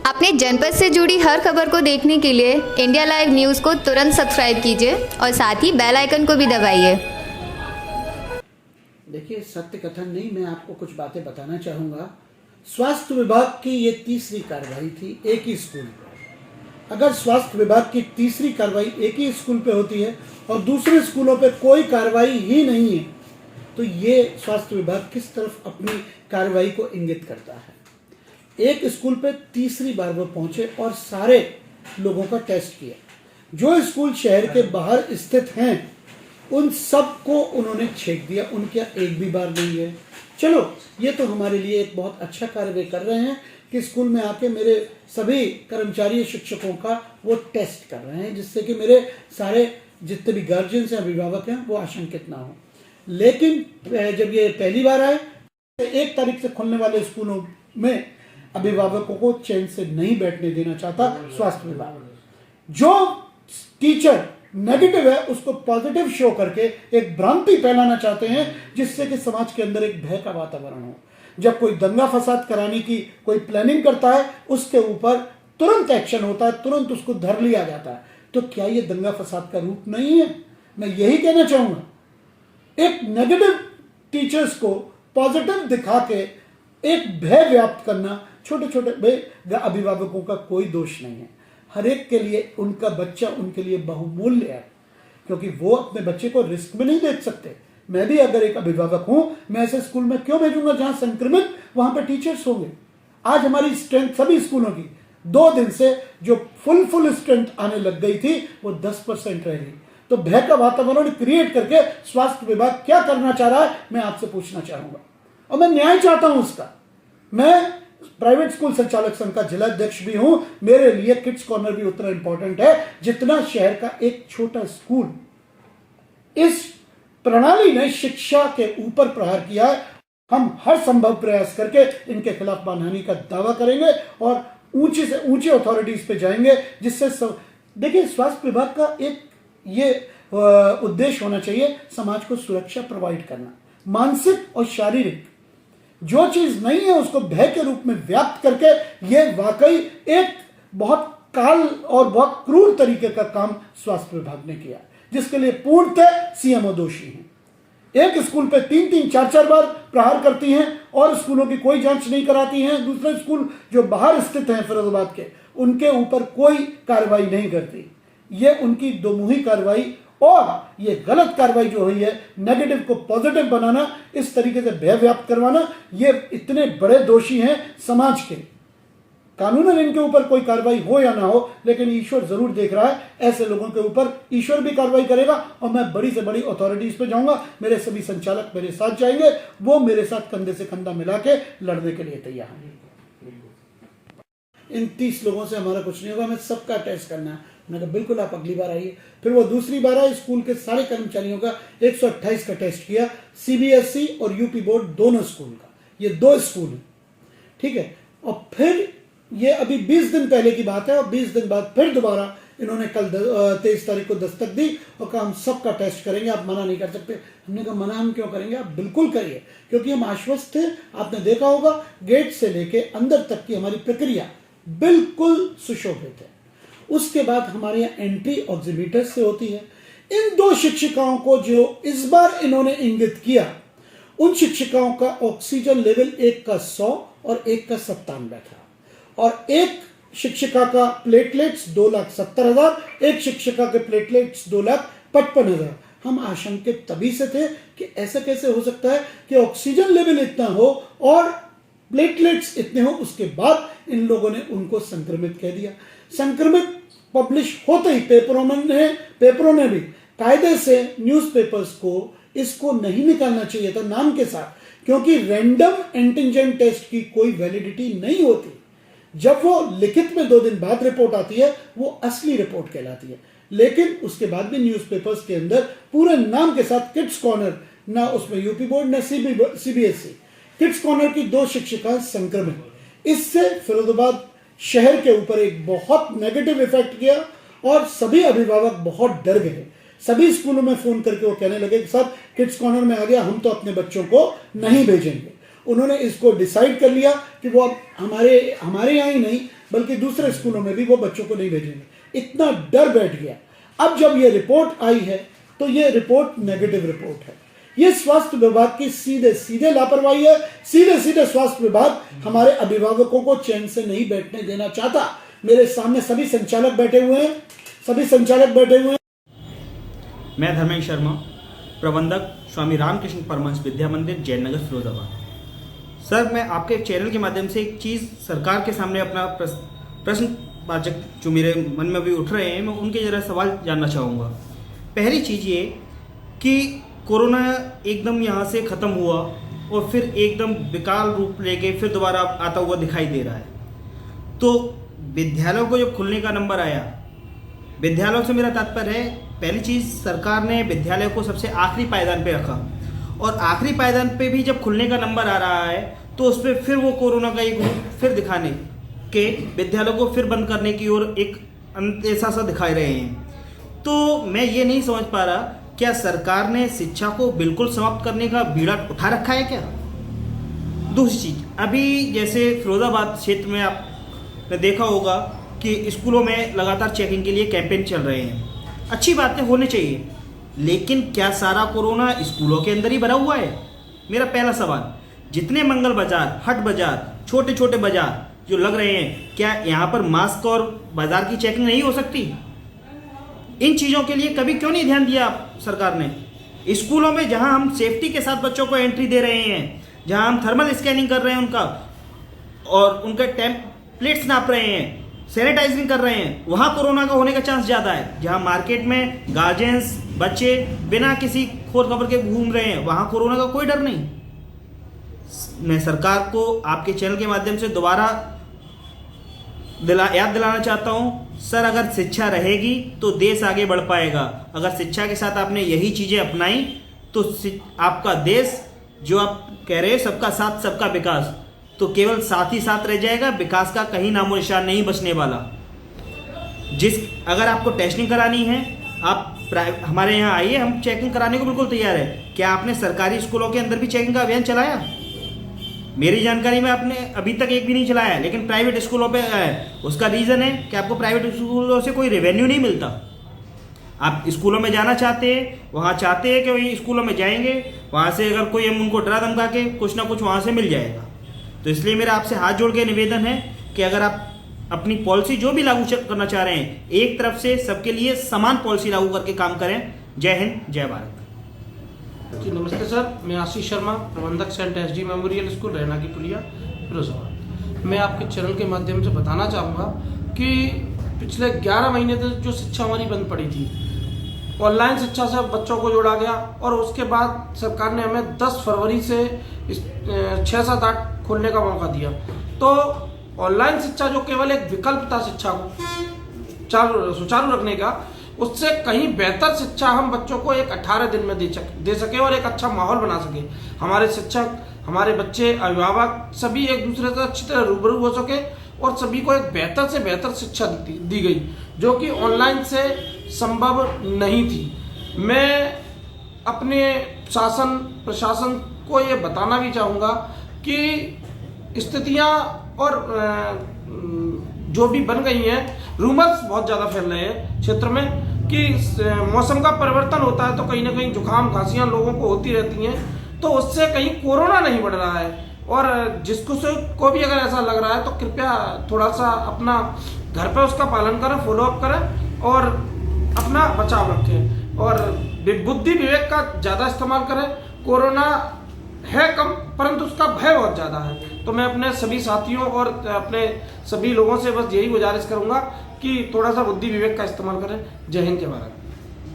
अपने जनपद से जुड़ी हर खबर को देखने के लिए इंडिया लाइव न्यूज़ को तुरंत सब्सक्राइब कीजिए और साथ ही बेल आइकन को भी दबाइए। देखिए, सत्य कथन नहीं, मैं आपको कुछ बातें बताना चाहूँगा। स्वास्थ्य विभाग की ये तीसरी कार्रवाई थी एक ही स्कूल पर। अगर स्वास्थ्य विभाग की तीसरी कार्रवाई एक ही स्कूल पे होती है और दूसरे स्कूलों पे कोई कार्रवाई ही नहीं है, तो ये स्वास्थ्य विभाग किस तरफ अपनी कार्रवाई को इंगित करता है। एक स्कूल पे तीसरी बार वो पहुंचे और सारे लोगों का टेस्ट किया। जो स्कूल शहर के बाहर स्थित हैं उन सबको उन्होंने छेक दिया, उनके एक भी बार नहीं है। चलो, ये तो हमारे लिए एक बहुत अच्छा कार्य वे कर रहे हैं कि स्कूल में आके मेरे सभी कर्मचारी शिक्षकों का वो टेस्ट कर रहे हैं, जिससे कि मेरे सारे जितने भी गार्जियंस हैं, अभिभावक हैं, वो आशंकित ना हो। लेकिन जब ये पहली बार आए, 1 तारीख से खुलने वाले स्कूलों में अभिभावकों को चैन से नहीं बैठने देना चाहता स्वास्थ्य विभाग। जो टीचर नेगेटिव है उसको पॉजिटिव शो करके एक भ्रांति फैलाना चाहते हैं, जिससे कि समाज के अंदर एक भय का वातावरण हो। जब कोई दंगा फसाद कराने की कोई प्लानिंग करता है, उसके ऊपर तुरंत एक्शन होता है, तुरंत उसको धर लिया जाता है। तो क्या ये दंगा फसाद का रूप नहीं है? मैं यही कहना चाहूंगा। एक नेगेटिव टीचर्स को पॉजिटिव दिखा के एक भय व्याप्त करना, छोटे छोटे अभिभावकों का कोई दोष नहीं है। हर एक के लिए उनका बच्चा उनके लिए बहुमूल्य है, क्योंकि वो अपने बच्चे को रिस्क में नहीं देख सकते। मैं भी अगर एक अभिभावक हूं, मैं ऐसे स्कूल में क्यों भेजूंगा जहां संक्रमित वहां पर टीचर्स होंगे। आज हमारी स्ट्रेंथ सभी स्कूलों की 2 दिन से जो फुल स्ट्रेंथ आने लग गई थी, वो 10% रह गई। तो भय का वातावरण क्रिएट करके स्वास्थ्य विभाग क्या करना चाह रहा है, मैं आपसे पूछना चाहूंगा और मैं न्याय चाहता हूं उसका। मैं प्राइवेट स्कूल संचालक संघ का जिला अध्यक्ष भी हूं। मेरे लिए किड्स कॉर्नर भी उतना इंपॉर्टेंट है जितना शहर का एक छोटा स्कूल। इस प्रणाली ने शिक्षा के ऊपर प्रहार किया है। हम हर संभव प्रयास करके इनके खिलाफ मानहानि का दावा करेंगे और ऊंची से ऊंची अथॉरिटीज पे जाएंगे, जिससे देखिए, स्वास्थ्य विभाग का एक ये उद्देश्य होना चाहिए, समाज को सुरक्षा प्रोवाइड करना, मानसिक और शारीरिक। जो चीज नहीं है उसको भय के रूप में व्याप्त करके ये वाकई एक बहुत काल और बहुत क्रूर तरीके का काम स्वास्थ्य विभाग ने किया, जिसके लिए पूर्णतः सीएमओ दोषी हैं। एक स्कूल पे 3-3, 4-4 बार प्रहार करती हैं और स्कूलों की कोई जांच नहीं कराती हैं। दूसरे स्कूल जो बाहर स्थित हैं फिरोजाबाद के, उनके ऊपर कोई कार्रवाई नहीं करती। ये उनकी दोमुही कार्रवाई और ये गलत कार्रवाई जो हुई है, नेगेटिव को पॉजिटिव बनाना, इस तरीके से भय व्याप्त करवाना, ये इतने बड़े दोषी हैं समाज के। कानूनन इनके ऊपर कोई कार्रवाई हो या ना हो, लेकिन ईश्वर जरूर देख रहा है। ऐसे लोगों के ऊपर ईश्वर भी कार्रवाई करेगा और मैं बड़ी से बड़ी अथॉरिटीज पे जाऊंगा। मेरे सभी संचालक मेरे साथ जाएंगे, वो मेरे साथ कंधे से कंधा मिला के लड़ने के लिए तैयार हैं। इन 30 लोगों से हमारा कुछ नहीं होगा, हमें सबका टेस्ट करना है। मैंने कहा बिल्कुल, आप अगली बार आइए। फिर वो दूसरी बार आए, स्कूल के सारे कर्मचारियों का 128 का टेस्ट किया, सीबीएसई और यूपी बोर्ड दोनों स्कूल का। ये 2 स्कूल हैं, ठीक है। और फिर ये अभी 20 दिन पहले की बात है और 20 दिन बाद फिर दोबारा इन्होंने कल 23 तारीख को दस्तक दी और कहा हम सबका टेस्ट करेंगे, आप मना नहीं कर सकते। हमने कहा मना हम क्यों करेंगे, आप बिल्कुल करिए, क्योंकि हम आश्वस्त थे। आपने देखा होगा गेट से लेके अंदर तक की हमारी प्रक्रिया बिल्कुल सुशोभित है। उसके बाद हमारे यहाँ एंट्री ऑक्सीमीटर से होती है। इन 2 शिक्षिकाओं को जो इस बार इन्होंने इंगित किया, उन शिक्षिकाओं का ऑक्सीजन लेवल एक का 100 और एक का 97 था। और एक शिक्षिका का प्लेटलेट्स 2,70,000, एक शिक्षिका के प्लेटलेट्स 2,55,000। हम आशंकित तभी से थे कि ऐसा कैसे हो सकता है कि ऑक्सीजन लेवल इतना हो और प्लेटलेट्स इतने हो। उसके बाद इन लोगों ने उनको संक्रमित कह दिया। संक्रमित पब्लिश होते ही पेपरों ने भी कायदे से न्यूज़पेपर्स को इसको नहीं निकालना चाहिए था नाम के साथ, क्योंकि रैंडम एंटीजन टेस्ट की कोई वैलिडिटी नहीं होती। जब वो लिखित में 2 दिन बाद रिपोर्ट आती है, वो असली रिपोर्ट कहलाती है। लेकिन उसके बाद भी न्यूज़पेपर्स के अंदर पूरे नाम के साथ किड्स कॉर्नर, ना उसमें यूपी बोर्ड ना सीबीएसई, किड्स कॉर्नर की 2 शिक्षिकाएं संक्रमित। इससे फिरोजाबाद शहर के ऊपर एक बहुत नेगेटिव इफेक्ट किया और सभी अभिभावक बहुत डर गए। सभी स्कूलों में फोन करके वो कहने लगे कि सर किड्स कॉर्नर में आ गया, हम तो अपने बच्चों को नहीं भेजेंगे। उन्होंने इसको डिसाइड कर लिया कि वो अब हमारे यहाँ ही नहीं बल्कि दूसरे स्कूलों में भी वो बच्चों को नहीं भेजेंगे। इतना डर बैठ गया। अब जब ये रिपोर्ट आई है तो ये रिपोर्ट नेगेटिव रिपोर्ट है। ये स्वास्थ्य विभाग की सीधे लापरवाही है। सीधे स्वास्थ्य विभाग हमारे अभिभावकों को चैन से नहीं बैठने देना चाहता। मेरे सामने सभी संचालक बैठे हुए हैं। मैं धर्मेंद्र शर्मा, प्रबंधक स्वामी रामकृष्ण परमहंस विद्या मंदिर, जैन नगर, फिरोजाबाद। सर, मैं आपके चैनल के माध्यम से एक चीज़ सरकार के सामने अपना प्रश्नवाचक जो मेरे मन में भी उठ रहे हैं, मैं उनके जरा सवाल जानना चाहूँगा। पहली चीज़ ये कि कोरोना एकदम यहाँ से ख़त्म हुआ और फिर एकदम विकराल रूप लेके फिर दोबारा आता हुआ दिखाई दे रहा है। तो विद्यालयों को जब खुलने का नंबर आया, विद्यालयों से मेरा तात्पर्य है, पहली चीज़ सरकार ने विद्यालय को सबसे आखिरी पायदान पे रखा और आखिरी पायदान पे भी जब खुलने का नंबर आ रहा है तो उस पर फिर वो कोरोना का एक रूप फिर दिखाने के विद्यालयों को फिर बंद करने की ओर एक ऐसा सा दिखा रहे हैं। तो मैं ये नहीं समझ पा रहा, क्या सरकार ने शिक्षा को बिल्कुल समाप्त करने का बीड़ा उठा रखा है क्या? दूसरी चीज़, अभी जैसे फिरोजाबाद क्षेत्र में आपने देखा होगा कि स्कूलों में लगातार चेकिंग के लिए कैंपेन चल रहे हैं। अच्छी बातें होनी चाहिए, लेकिन क्या सारा कोरोना स्कूलों के अंदर ही भरा हुआ है? मेरा पहला सवाल, जितने मंगल बाजार, हट बाजार, छोटे छोटे बाजार जो लग रहे हैं, क्या यहाँ पर मास्क और बाजार की चेकिंग नहीं हो सकती? इन चीज़ों के लिए कभी क्यों नहीं ध्यान दिया सरकार ने? स्कूलों में जहाँ हम सेफ्टी के साथ बच्चों को एंट्री दे रहे हैं, जहाँ हम थर्मल स्कैनिंग कर रहे हैं उनका और उनके टेम्पलेट्स नाप रहे हैं, सैनिटाइजिंग कर रहे हैं, वहाँ कोरोना का होने का चांस ज़्यादा है। जहाँ मार्केट में गार्जियंस, बच्चे बिना किसी खोज खबर के घूम रहे हैं, वहाँ कोरोना का कोई डर नहीं। मैं सरकार को आपके चैनल के माध्यम से दोबारा याद दिलाना चाहता हूँ, सर, अगर शिक्षा रहेगी तो देश आगे बढ़ पाएगा। अगर शिक्षा के साथ आपने यही चीज़ें अपनाई तो आपका देश, जो आप कह रहे हैं सबका साथ सबका विकास, तो केवल साथ ही साथ रह जाएगा, विकास का कहीं नामो निशान नहीं बचने वाला। अगर आपको टेस्टिंग करानी है, आप हमारे यहाँ आइए, हम चेकिंग कराने को बिल्कुल तैयार है। क्या आपने सरकारी स्कूलों के अंदर भी चेकिंग का अभियान चलाया? मेरी जानकारी में आपने अभी तक एक भी नहीं चलाया, लेकिन प्राइवेट स्कूलों पे है। उसका रीज़न है कि आपको प्राइवेट स्कूलों से कोई रेवेन्यू नहीं मिलता। आप स्कूलों में जाना चाहते हैं, वहाँ चाहते हैं कि वही स्कूलों में जाएंगे, वहाँ से अगर कोई हम उनको डरा धमका के कुछ ना कुछ वहाँ से मिल जाएगा। तो इसलिए मेरा आपसे हाथ जोड़ के निवेदन है कि अगर आप अपनी पॉलिसी जो भी लागू करना चाह रहे हैं, एक तरफ से सबके लिए समान पॉलिसी लागू करके काम करें। जय हिंद, जय भारत। जी नमस्ते सर, मैं आशीष शर्मा, प्रबंधक सेंट एसडी मेमोरियल स्कूल, रहना की पुलिया, फिरोजाबाद। मैं आपके चैनल के माध्यम से बताना चाहूँगा कि पिछले 11 महीने तक जो शिक्षा हमारी बंद पड़ी थी, ऑनलाइन शिक्षा से बच्चों को जोड़ा गया और उसके बाद सरकार ने हमें 10 फरवरी से 6, 7, 8 खोलने का मौका दिया। तो ऑनलाइन शिक्षा जो केवल एक विकल्प था शिक्षा को सुचारू रखने का, उससे कहीं बेहतर शिक्षा हम बच्चों को एक 18 दिन में दे सके और एक अच्छा माहौल बना सके। हमारे शिक्षक, हमारे बच्चे, अभिभावक सभी एक दूसरे से अच्छी तरह रूबरू हो सके और सभी को एक बेहतर से बेहतर शिक्षा दी गई, जो कि ऑनलाइन से संभव नहीं थी। मैं अपने प्रशासन को ये बताना भी चाहूँगा कि स्थितियाँ और जो भी बन गई हैं, रूमर्स बहुत ज़्यादा फैल रहे हैं क्षेत्र में कि मौसम का परिवर्तन होता है तो कहीं ना कहीं जुकाम, खांसियाँ लोगों को होती रहती हैं, तो उससे कहीं कोरोना नहीं बढ़ रहा है। और को भी अगर ऐसा लग रहा है तो कृपया थोड़ा सा अपना घर पर उसका पालन करें, फॉलोअप करें और अपना बचाव रखें और बुद्धि विवेक का ज़्यादा इस्तेमाल करें। कोरोना है कम, परंतु उसका भय बहुत ज़्यादा है। तो मैं अपने सभी साथियों और अपने सभी लोगों से बस यही गुजारिश करूँगा कि थोड़ा सा बुद्धि विवेक का इस्तेमाल करें। जय हिंद, जय भारत।